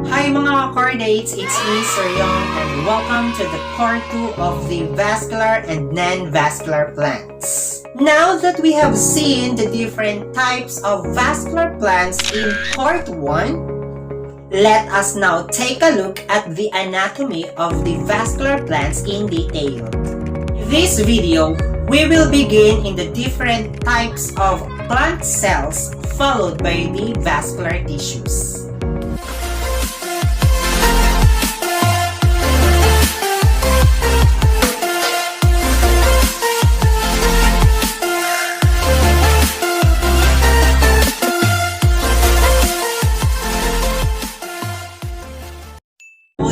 Hi mga chordates, it's me Sir Yong and welcome to the part 2 of the vascular and non-vascular plants. Now that we have seen the different types of vascular plants in part 1, let us now take a look at the anatomy of the vascular plants in detail. In this video, we will begin in the different types of plant cells followed by the vascular tissues.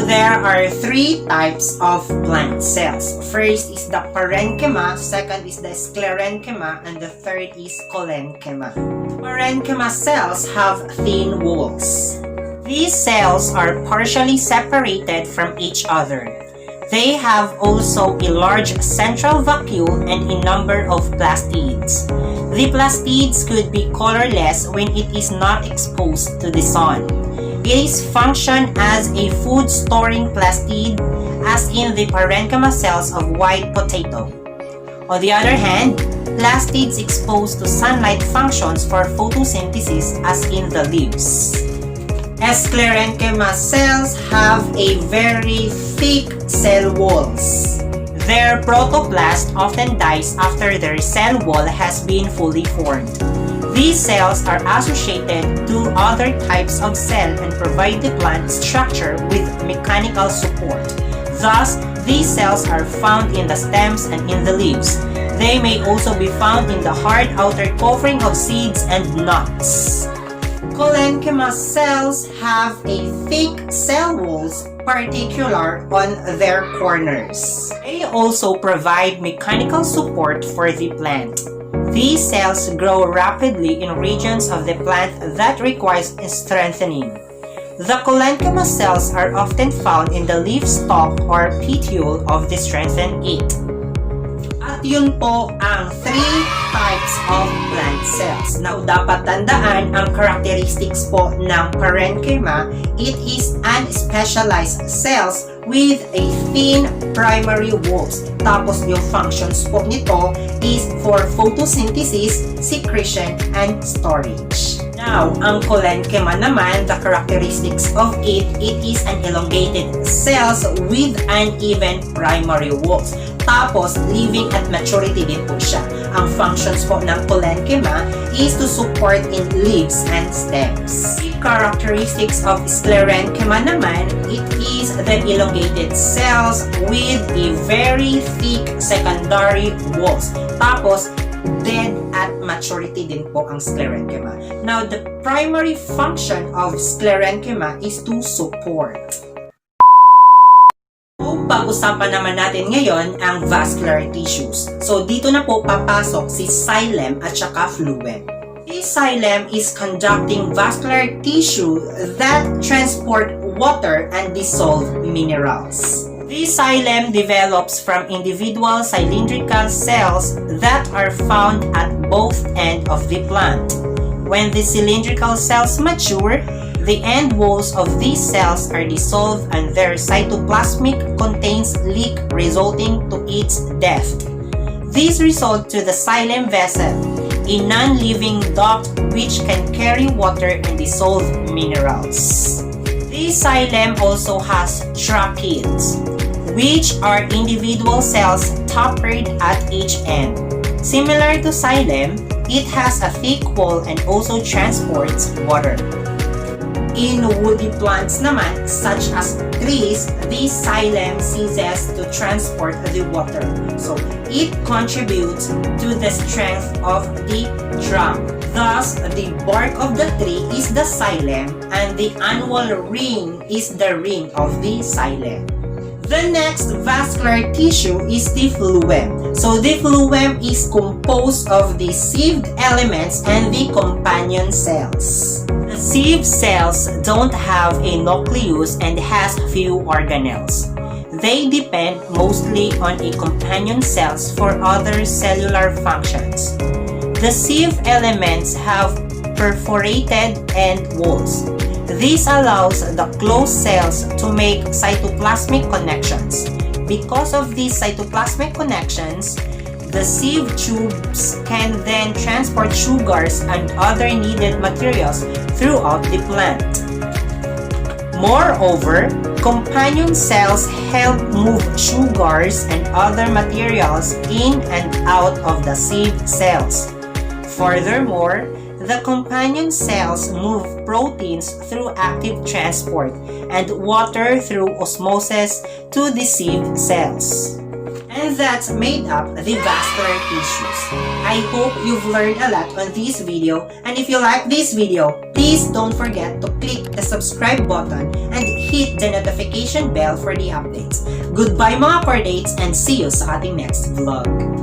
There are three types of plant cells. First is the parenchyma, second is the sclerenchyma, and the third is collenchyma. Parenchyma cells have thin walls. These cells are partially separated from each other. They have also a large central vacuole and a number of plastids. The plastids could be colorless when it is not exposed to the sun. It is function as a food storing plastid, as in the parenchyma cells of white potato. On the other hand, plastids exposed to sunlight functions for photosynthesis, as in the leaves. Sclerenchyma cells have a very thick cell walls. Their protoplast often dies after their cell wall has been fully formed. These cells are associated to other types of cell and provide the plant structure with mechanical support. Thus, these cells are found in the stems and in the leaves. They may also be found in the hard outer covering of seeds and nuts. Collenchyma cells have a thick cell walls, particular on their corners. They also provide mechanical support for the plant. These cells grow rapidly in regions of the plant that requires strengthening. The collenchyma cells are often found in the leaf stalk or petiole of the strengthened it. At yun po ang three types of plant cells. Now, dapat tandaan ang characteristics po ng parenchyma. It is unspecialized cells with a thin primary walls. Tapos yung functions po nito is for photosynthesis, secretion, and storage. Now, ang collenchyma naman, the characteristics of it is an elongated cells with uneven primary walls. Tapos, living at maturity din po siya. Ang functions po ng collenchyma is to support in leaves and stems. The characteristics of sclerenchyma naman, it is the elongated cells with a very thick secondary walls. Tapos, dead at maturity din po ang sclerenchyma. Now, the primary function of sclerenchyma is to support. Pag-usapan naman natin ngayon ang vascular tissues. So, dito na po papasok si xylem at saka phloem. The xylem is conducting vascular tissue that transport water and dissolve minerals. The xylem develops from individual cylindrical cells that are found at both ends of the plant. When the cylindrical cells mature, the end walls of these cells are dissolved and their cytoplasmic contains leak resulting to its death. This results to the xylem vessel, a non-living duct which can carry water and dissolve minerals. The xylem also has tracheids, which are individual cells tapered at each end. Similar to xylem, it has a thick wall and also transports water. In woody plants naman, such as trees, the xylem ceases to transport the water. So, it contributes to the strength of the trunk. Thus, the bark of the tree is the xylem and the annual ring is the ring of the xylem. The next vascular tissue is the phloem. So, the phloem is composed of the sieved elements and the companion cells. The sieve cells don't have a nucleus and has few organelles. They depend mostly on a companion cells for other cellular functions. The sieve elements have perforated end walls. This allows the closed cells to make cytoplasmic connections. Because of these cytoplasmic connections, the sieve tubes can then transport sugars and other needed materials throughout the plant. Moreover, companion cells help move sugars and other materials in and out of the sieve cells. Furthermore, the companion cells move proteins through active transport and water through osmosis to the sieve cells. And that's made up the vascular tissues. I hope you've learned a lot on this video, and if you like this video, please don't forget to click the subscribe button and hit the notification bell for the updates. Goodbye mga cordates, and see you sa ating next vlog.